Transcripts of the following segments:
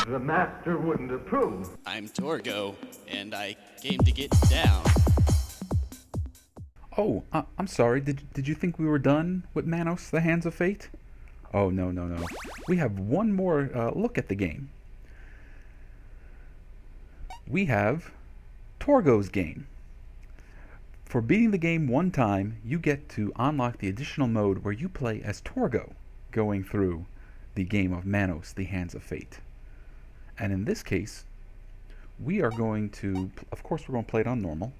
The master wouldn't approve. I'm Torgo, and I came to get down. Oh, I'm sorry. Did you think we were done with Manos, the Hands of Fate? Oh, no, no, no. We have one more look at the game. We have Torgo's game. For beating the game one time, you get to unlock the additional mode where you play as Torgo, going through the game of Manos, the Hands of Fate. And in this case, we are going to, of course we're going to play it on normal,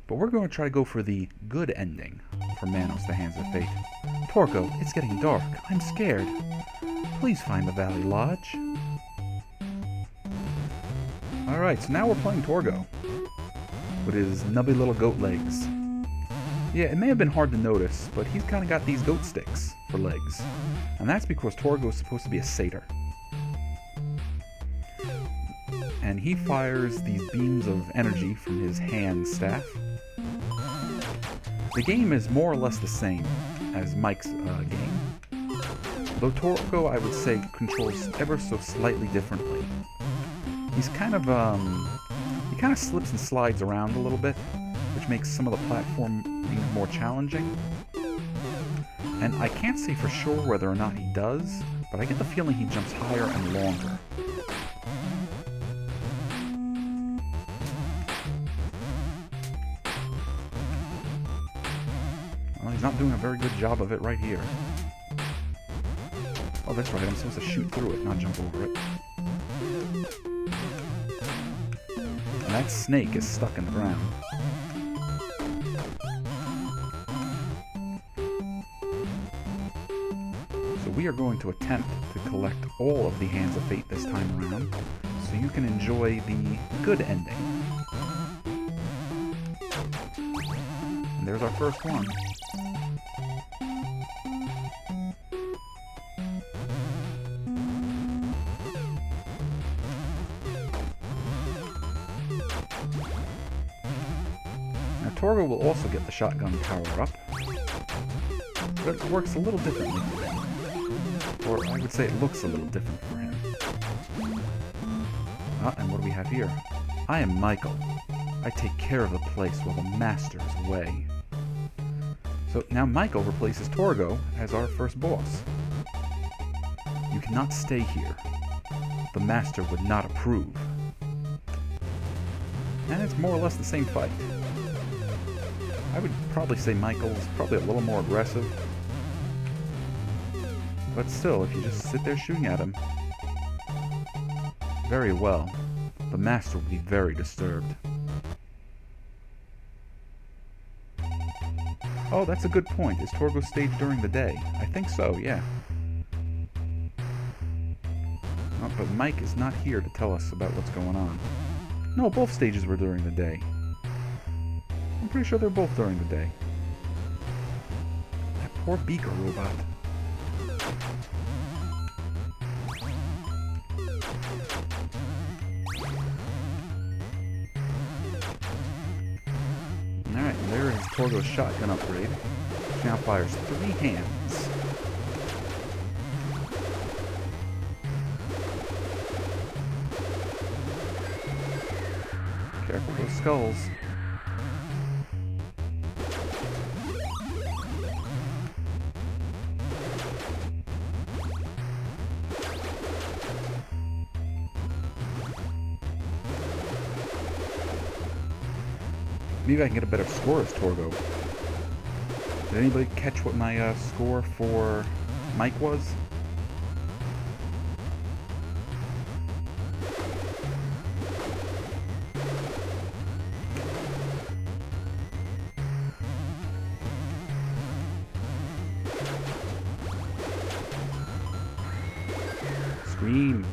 but we're going to try to go for the good ending for Manos, the Hands of Fate. Torgo, it's getting dark. I'm scared. Please find the Valley Lodge. Alright, so now we're playing Torgo with his nubby little goat legs. Yeah, it may have been hard to notice, but he's kind of got these goat sticks for legs. And that's because Torgo is supposed to be a satyr. And he fires these beams of energy from his hand staff. The game is more or less the same as Mike's game, though Torgo, I would say, controls ever so slightly differently. He's kind of, he kind of slips and slides around a little bit, which makes some of the platforming more challenging. And I can't say for sure whether or not he does, but I get the feeling he jumps higher and longer. Well, he's not doing a very good job of it right here. Oh, that's right, I'm supposed to shoot through it, not jump over it. And that snake is stuck in the ground. So we are going to attempt to collect all of the Hands of Fate this time around, so you can enjoy the good ending. And there's our first one. Now Torgo will also get the shotgun power-up, but it works a little differently for him. Or I would say it looks a little different for him. Ah, and what do we have here? I am Michael. I take care of the place while the master is away. So now Michael replaces Torgo as our first boss. You cannot stay here. The master would not approve. And it's more or less the same fight. I would probably say Michael's probably a little more aggressive. But still, if you just sit there shooting at him, very well, the master will be very disturbed. Oh, that's a good point. Is Torgo staged during the day? I think so, yeah. Oh, but Mike is not here to tell us about what's going on. No, both stages were during the day. I'm pretty sure they're both during the day. That poor beaker robot. Alright, there is Torgo's shotgun upgrade, which now fires 3 hands. Careful with those skulls. Maybe I can get a better score as Torgo. Did anybody catch what my score for Mike was? Scream.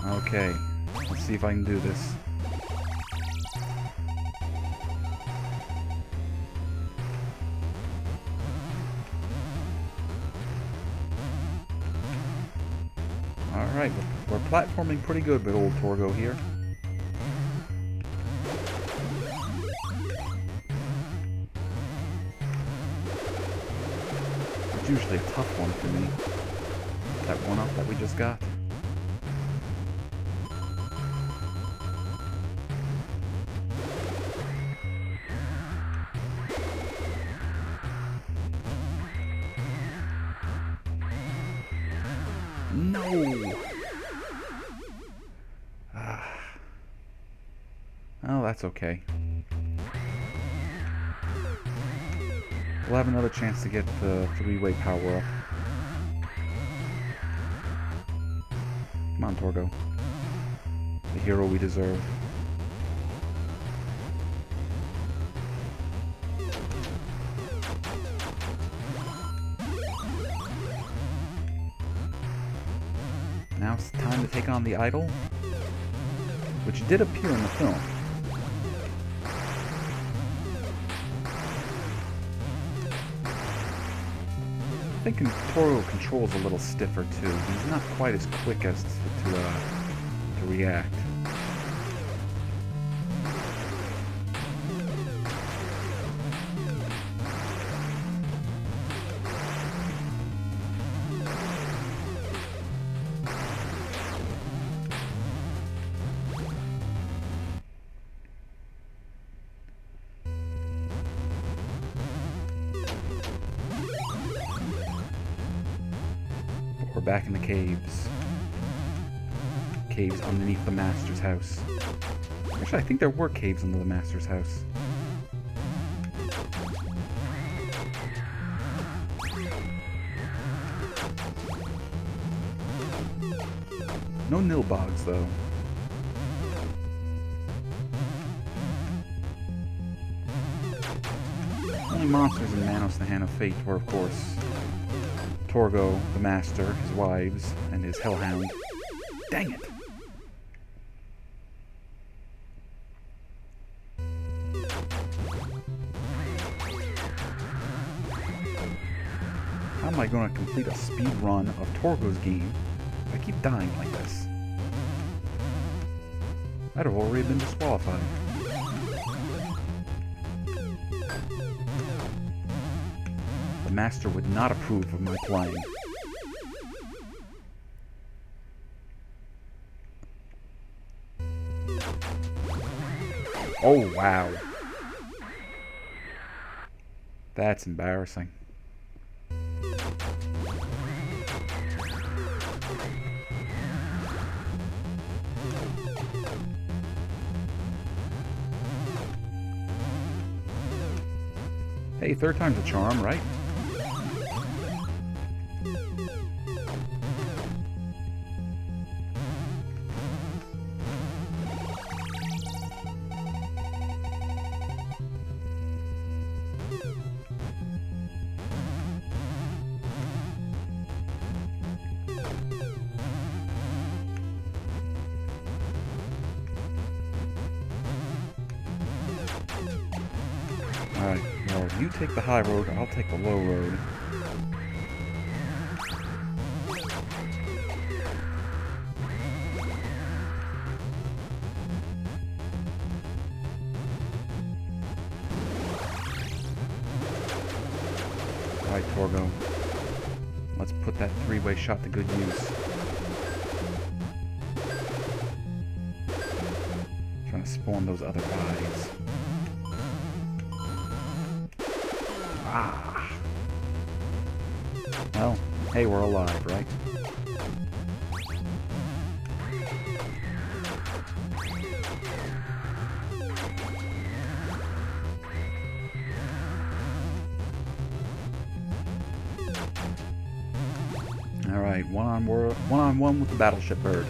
Okay, let's see if I can do this. Alright, we're platforming pretty good with old Torgo here. It's usually a tough one for me. That one-up that we just got. No! Oh, that's okay. We'll have another chance to get the three-way power-up. Come on, Torgo. The hero we deserve. Now it's time to take on the idol, which did appear in the film. I think Torgo controls a little stiffer too. He's not quite as quick as to react. We're back in the caves. Caves underneath the Master's house. Actually, I think there were caves under the Master's house. No nilbogs, though. Only monsters in Manos, the Hand of Fate were, of course, Torgo, the Master, his wives, and his Hellhound. Dang it! How am I going to complete a speed run of Torgo's game if I keep dying like this? I'd have already been disqualified. The Master would not approve of my playing. Oh, wow. That's embarrassing. Hey, third time's a charm, right? Alright, well, you take the high road, I'll take the low road. Alright, Torgo. Let's put that three-way shot to good use. Trying to spawn those other bodies. Ah. Well, hey, we're alive, right? Alright, one-on-one with the battleship bird.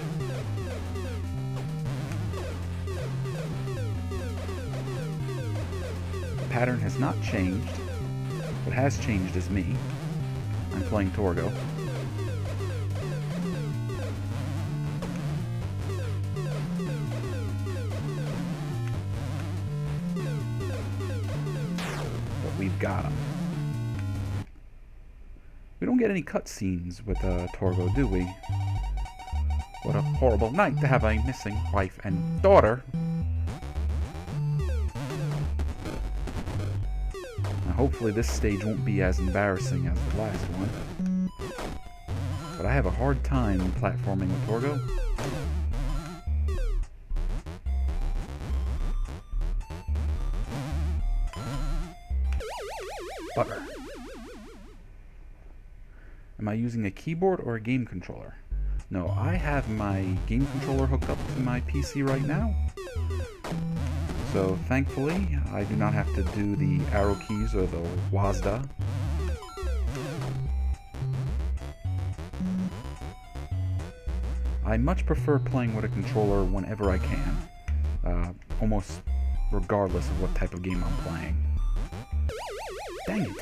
The pattern has not changed. What has changed is me. I'm playing Torgo. But we've got him. We don't get any cutscenes with Torgo, do we? What a horrible night to have a missing wife and daughter. Now, hopefully this stage won't be as embarrassing as the last one. But I have a hard time platforming with Torgo. Butter. Am I using a keyboard or a game controller? No, I have my game controller hooked up to my PC right now. So thankfully, I do not have to do the arrow keys or the WASD. I much prefer playing with a controller whenever I can, almost regardless of what type of game I'm playing. Dang it!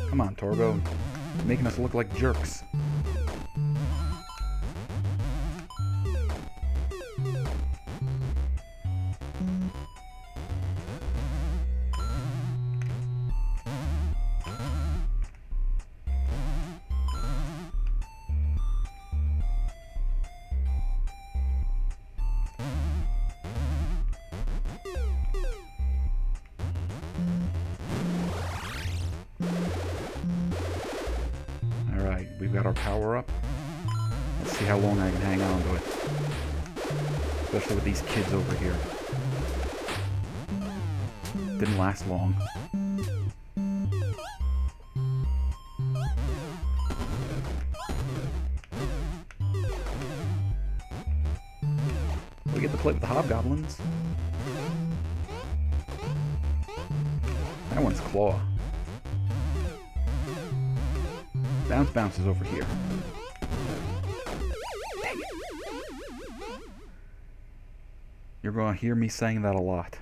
Come on, Torgo. You're making us look like jerks. We've got our power up. Let's see how long I can hang on to it. Especially with these kids over here. Didn't last long. We get to play with the hobgoblins. That one's claw. Bounce bounces over here. Dang it. You're going to hear me saying that a lot.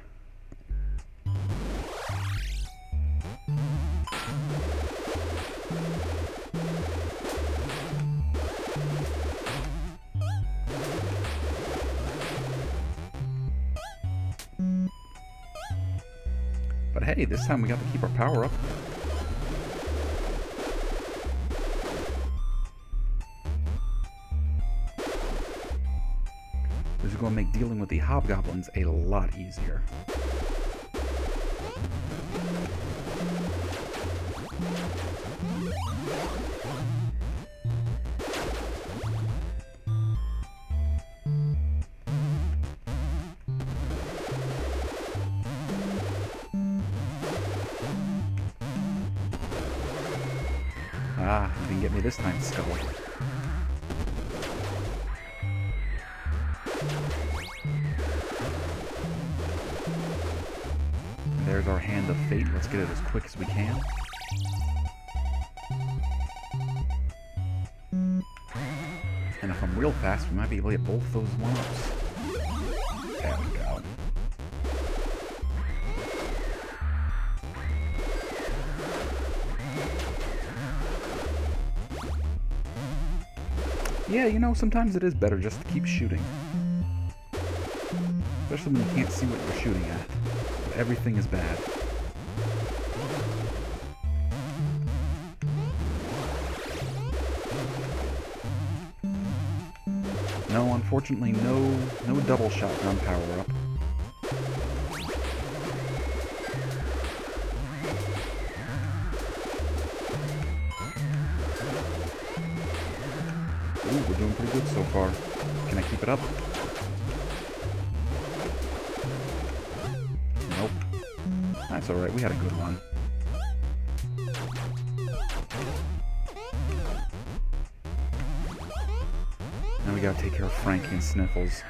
But hey, this time we got to keep our power up. This is going to make dealing with the hobgoblins a lot easier. Ah, you didn't get me this time, Skull. There's our hand of fate. Let's get it as quick as we can. And if I'm real fast, we might be able to get both those one-ups. There we go. Yeah, you know, sometimes it is better just to keep shooting. Especially when you can't see what you're shooting at. But everything is bad. No, unfortunately, no double shotgun power up. Ooh, we're doing pretty good so far. Can I keep it up? Nope. That's alright, we had a good one. Now we gotta take care of Frankie and Sniffles.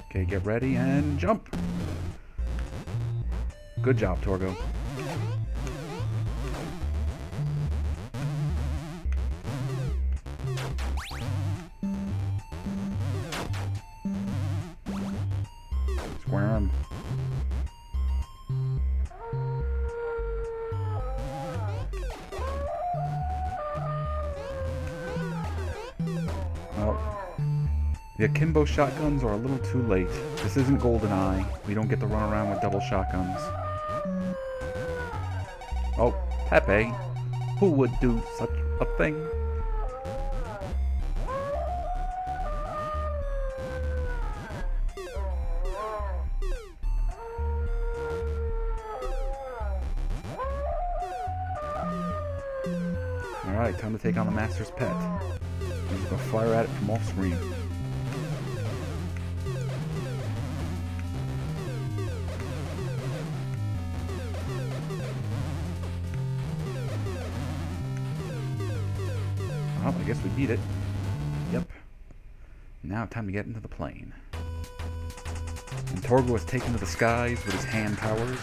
Okay, get ready and jump! Good job, Torgo. Square him. The akimbo shotguns are a little too late. This isn't GoldenEye. We don't get to run around with double shotguns. Oh, Pepe. Who would do such a thing? Alright, time to take on the Master's pet. He's gonna fire at it from off screen. Well, I guess we beat it. Yep. Now time to get into the plane. And Torgo is taken to the skies with his hand powers,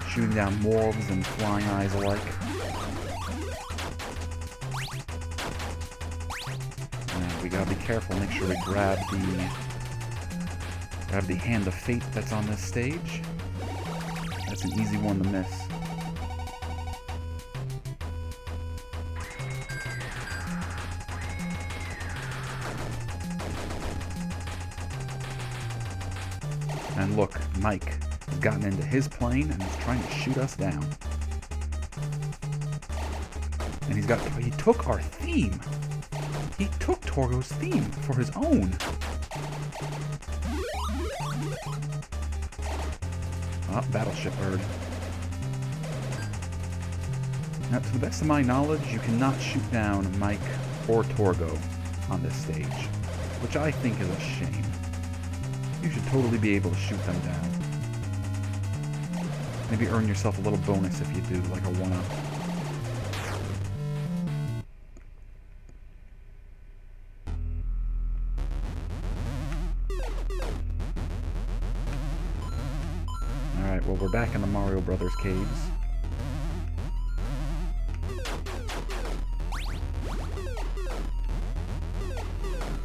shooting down morphs and flying eyes alike. And we gotta be careful, make sure we grab the hand of fate that's on this stage. That's an easy one to miss. And look, Mike has gotten into his plane and is trying to shoot us down. And he took our theme. He took Torgo's theme for his own. Ah, battleship bird. Now, to the best of my knowledge, you cannot shoot down Mike or Torgo on this stage, which I think is a shame. You should totally be able to shoot them down. Maybe earn yourself a little bonus if you do, like a 1-up. Alright, well, we're back in the Mario Brothers caves.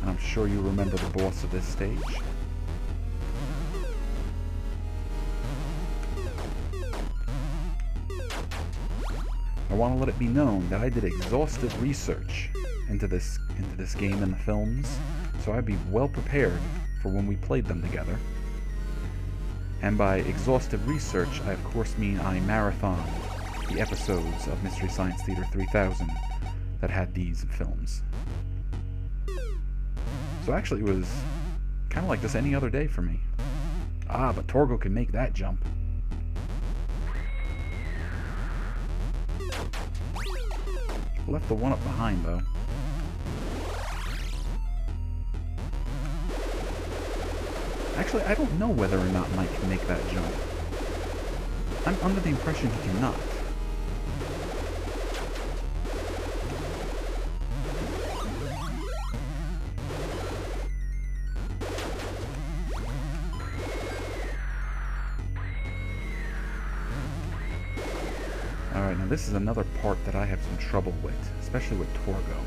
And I'm sure you remember the boss of this stage. I want to let it be known that I did exhaustive research into this game and the films, so I'd be well prepared for when we played them together. And by exhaustive research, I of course mean I marathoned the episodes of Mystery Science Theater 3000 that had these films. So actually it was kind of like this any other day for me. Ah, but Torgo can make that jump. Left the 1-up behind, though. Actually, I don't know whether or not Mike can make that jump. I'm under the impression he cannot. Alright, now this is another part that I have some trouble with, especially with Torgo.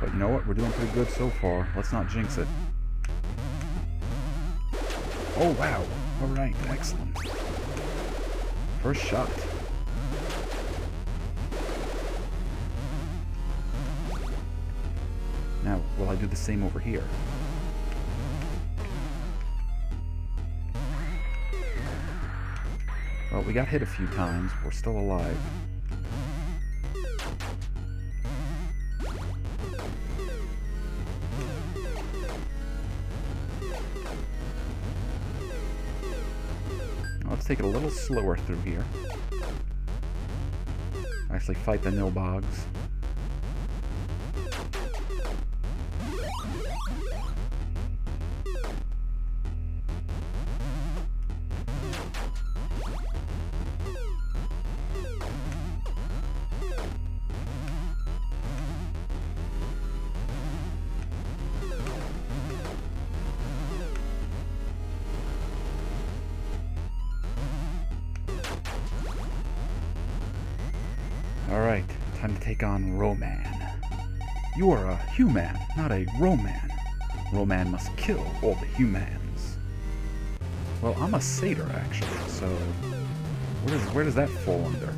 But you know what? We're doing pretty good so far. Let's not jinx it. Oh, wow. Alright, excellent. First shot. Now, will I do the same over here? Well, we got hit a few times. We're still alive. Let's take it a little slower through here. Actually fight the nilbogs. Alright, time to take on Roman. You are a human, not a Roman. Roman must kill all the humans. Well, I'm a satyr, actually, so where does that fall under?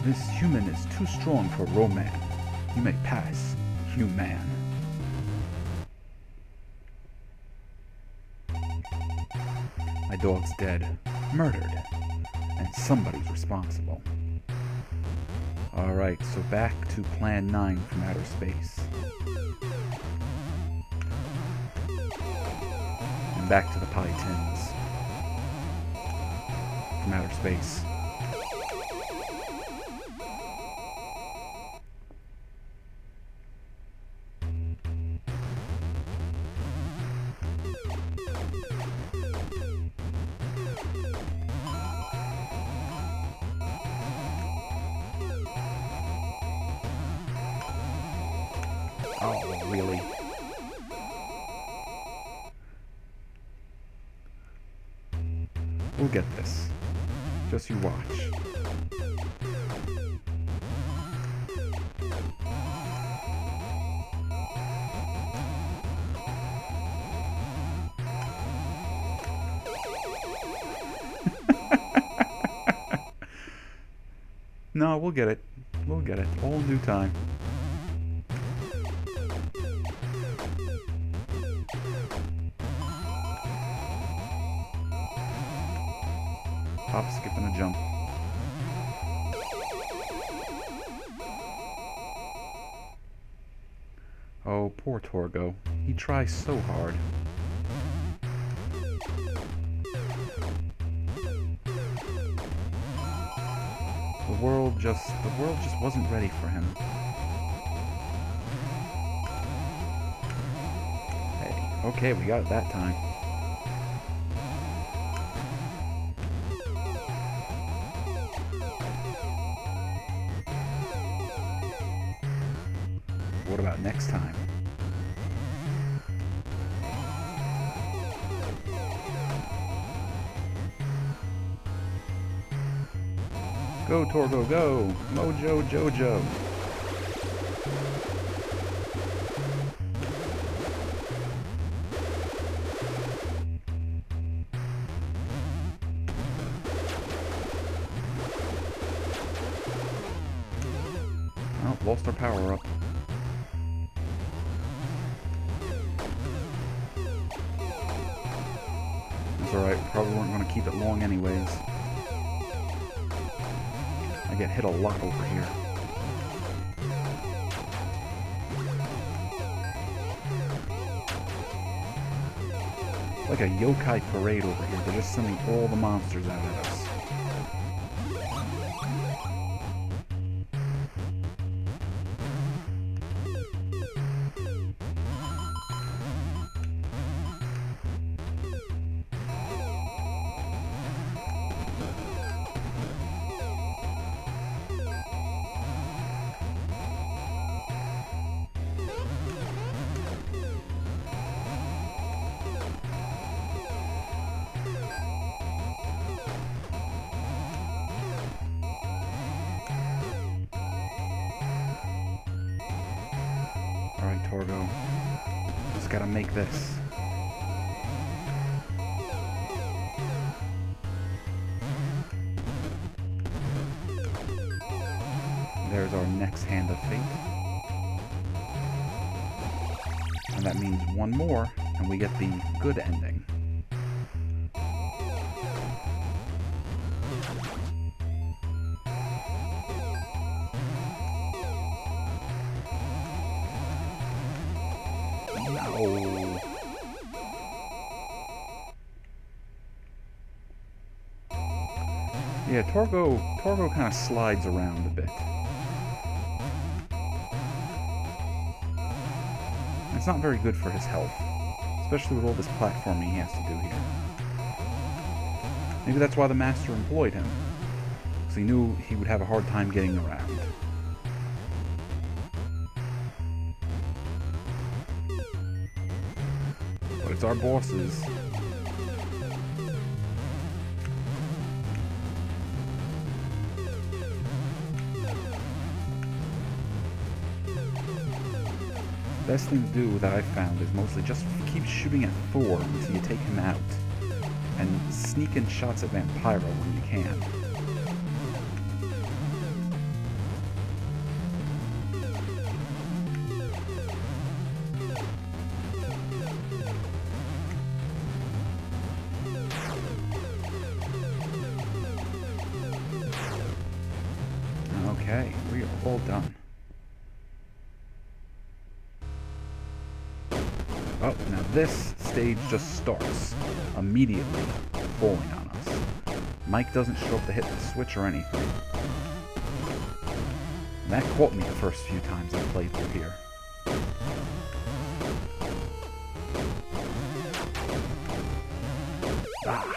This human is too strong for Roman. You may pass, human. My dog's dead, murdered, and somebody's responsible. Alright, so back to Plan 9 from outer space. And back to the pie tins from outer space. Oh, really? We'll get this. Just you watch. No, we'll get it. We'll get it. All in due time. Hop, skip, and a jump. Oh, poor Torgo. He tries so hard. The world just wasn't ready for him. Hey, okay, we got it that time. What about next time? Go, Torgo, go! Mojo Jojo! Oh, lost our power up. It's alright, we probably weren't going to keep it long anyways. I get hit a lot over here. It's like a yokai parade over here. They're just sending all the monsters out at us. Alright, Torgo. Just gotta make this. There's our next hand of fate. And that means one more, and we get the good ending. No. Yeah, Torgo kind of slides around a bit. It's not very good for his health, especially with all this platforming he has to do here. Maybe that's why the Master employed him, because he knew he would have a hard time getting around. But it's our bosses. The best thing to do that I've found is mostly just keep shooting at Thor until you take him out, and sneak in shots at Vampiro when you can. Okay, we are all done. Oh, now this stage just starts immediately falling on us. Mike doesn't show up to hit the switch or anything. And that caught me the first few times I played through here. Ah!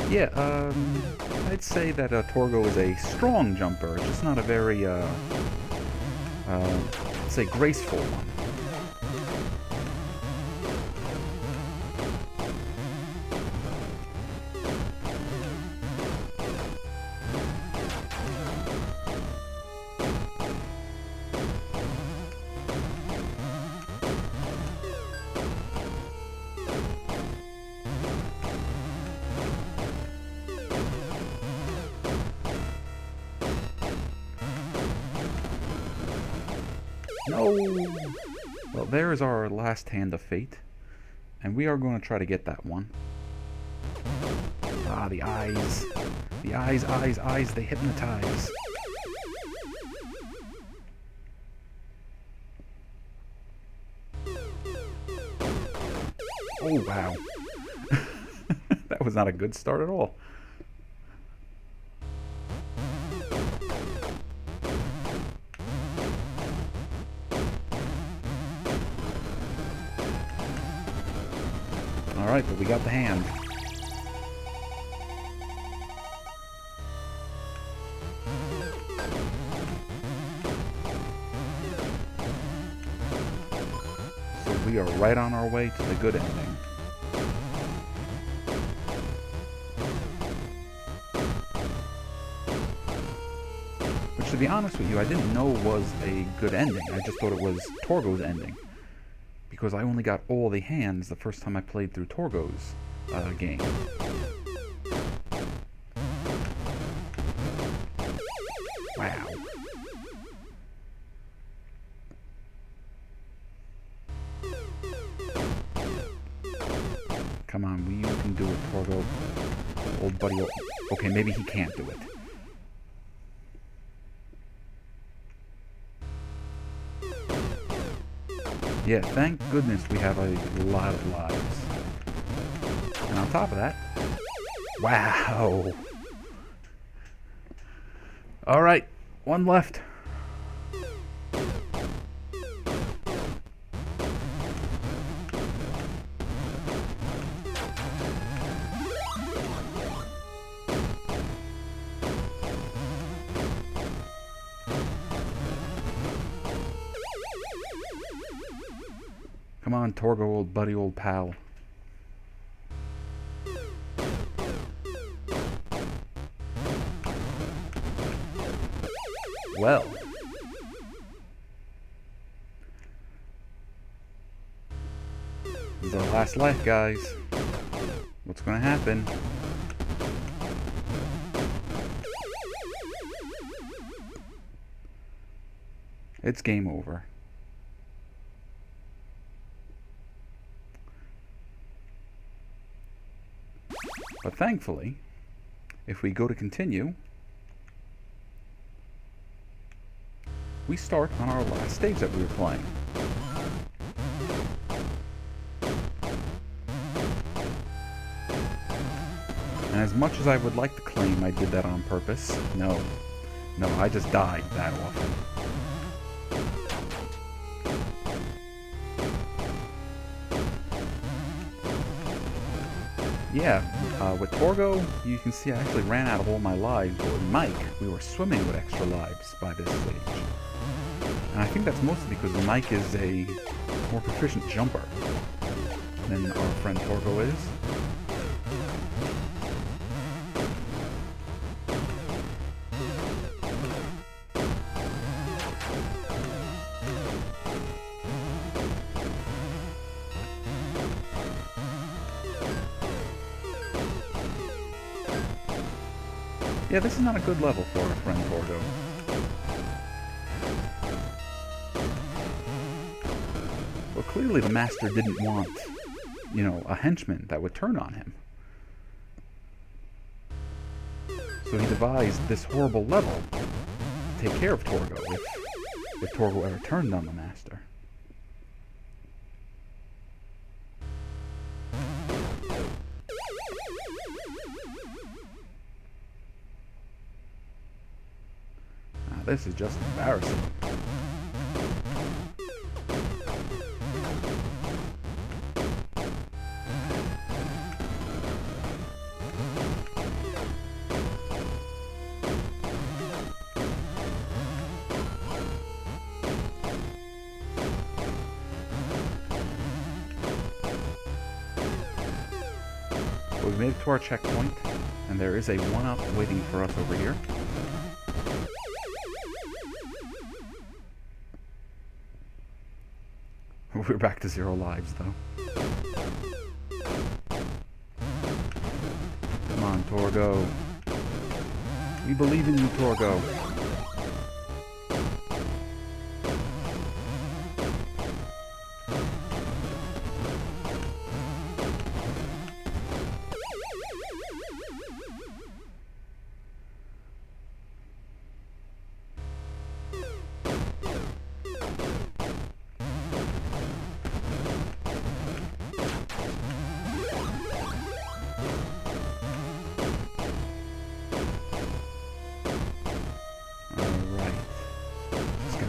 Yeah, I'd say that Torgo is a strong jumper, just not a very, let's say, graceful one. No! Well, there is our last hand of fate. And we are going to try to get that one. Ah, the eyes. The eyes, they hypnotize. Oh, wow. That was not a good start at all. Alright, but we got the hand. So we are right on our way to the good ending. Which, to be honest with you, I didn't know was a good ending. I just thought it was Torgo's ending. Because I only got all the hands the first time I played through Torgo's game. Wow. Come on, you can do it, Torgo. Old buddy. Okay, maybe he can't do it. Yeah, thank goodness we have a lot of lives. And on top of that... Wow! Alright, one left. Come on, Torgo, old buddy, old pal. Well. This is our last life, guys. What's gonna happen? It's game over. But thankfully, if we go to continue, we start on our last stage that we were playing. And as much as I would like to claim I did that on purpose, no, I just died that often. Yeah, with Torgo, you can see I actually ran out of all my lives, but with Mike, we were swimming with extra lives by this stage. And I think that's mostly because Mike is a more proficient jumper than our friend Torgo is. Yeah, this is not a good level for our friend Torgo. Well, clearly the master didn't want, you know, a henchman that would turn on him. So he devised this horrible level to take care of Torgo if Torgo ever turned on the master. This is just embarrassing. So we've made it to our checkpoint, and there is a 1-up waiting for us over here. We're back to 0 lives, though. Come on, Torgo. We believe in you, Torgo.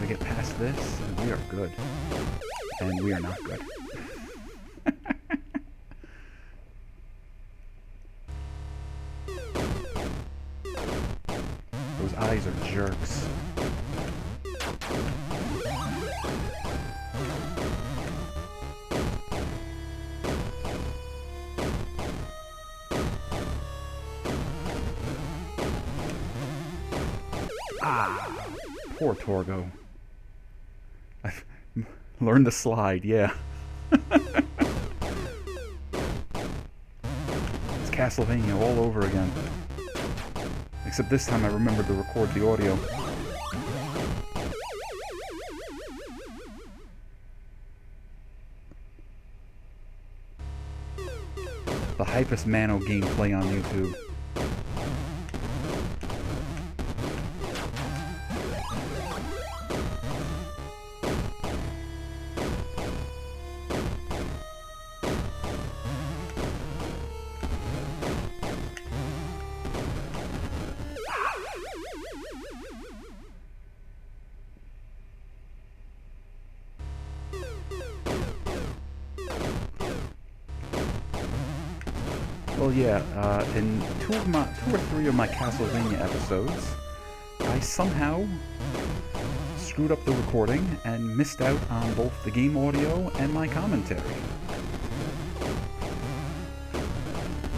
Get past this, and we are good. And we are not good. Those eyes are jerks. Ah, poor Torgo. I've learned to slide, yeah. It's Castlevania all over again. Except this time I remembered to record the audio. The hypest Mano gameplay on YouTube. Well, yeah, in two or three of my Castlevania episodes, I somehow screwed up the recording and missed out on both the game audio and my commentary.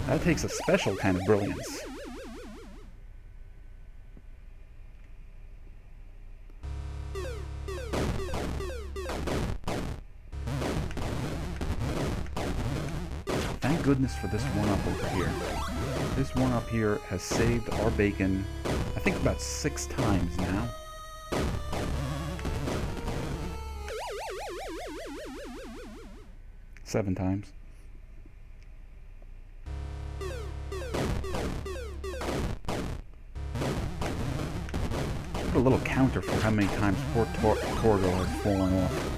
That takes a special kind of brilliance. Thank goodness for this 1-up over here. This 1-up here has saved our bacon, I think, about 6 times now. Seven times. Put a little counter for how many times poor Torgo has fallen off.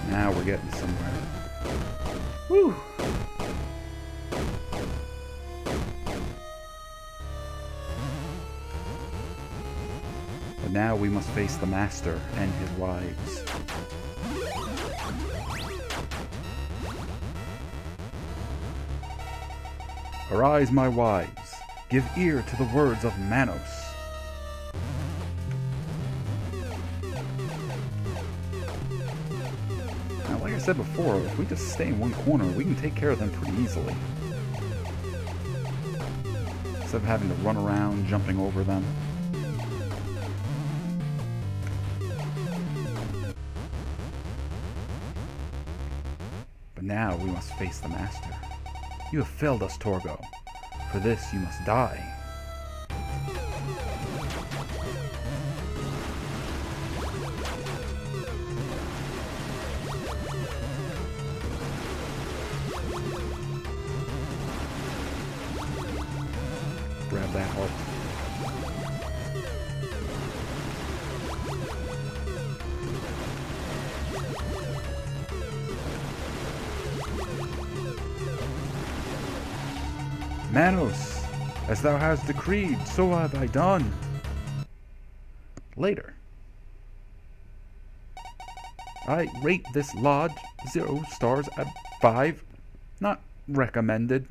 Now we're getting somewhere. Woo! now we must face the Master and his wives. Arise, my wives, give ear to the words of Manos. Now, like I said before, if we just stay in one corner, we can take care of them pretty easily. Instead of having to run around, jumping over them. But now we must face the Master. You have failed us, Torgo. For this you must die. Grab that heart. Manos, as thou hast decreed, so have I done. Later. I rate this lodge 0 stars at 5. Not recommended.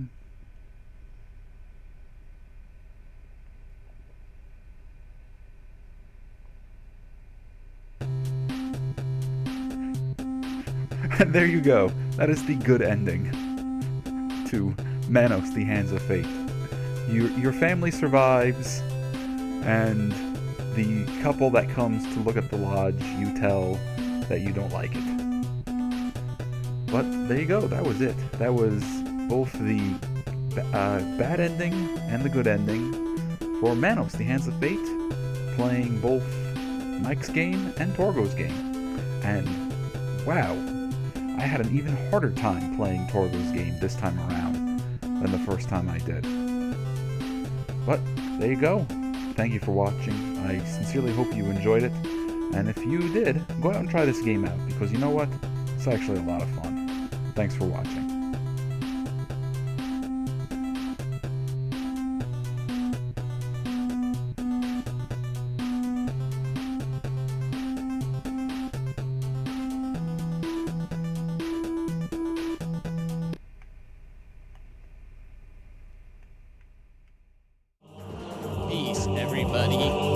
And there you go. That is the good ending to Manos, the Hands of Fate. Your family survives, and the couple that comes to look at the lodge, you tell that you don't like it. But there you go, that was it. That was both the bad ending and the good ending for Manos, the Hands of Fate, playing both Mike's game and Torgo's game. And wow, I had an even harder time playing Torgo's game this time around than the first time I did. But there you go. Thank you for watching. I sincerely hope you enjoyed it. And if you did, go out and try this game out, because you know what? It's actually a lot of fun. Thanks for watching. Peace, everybody.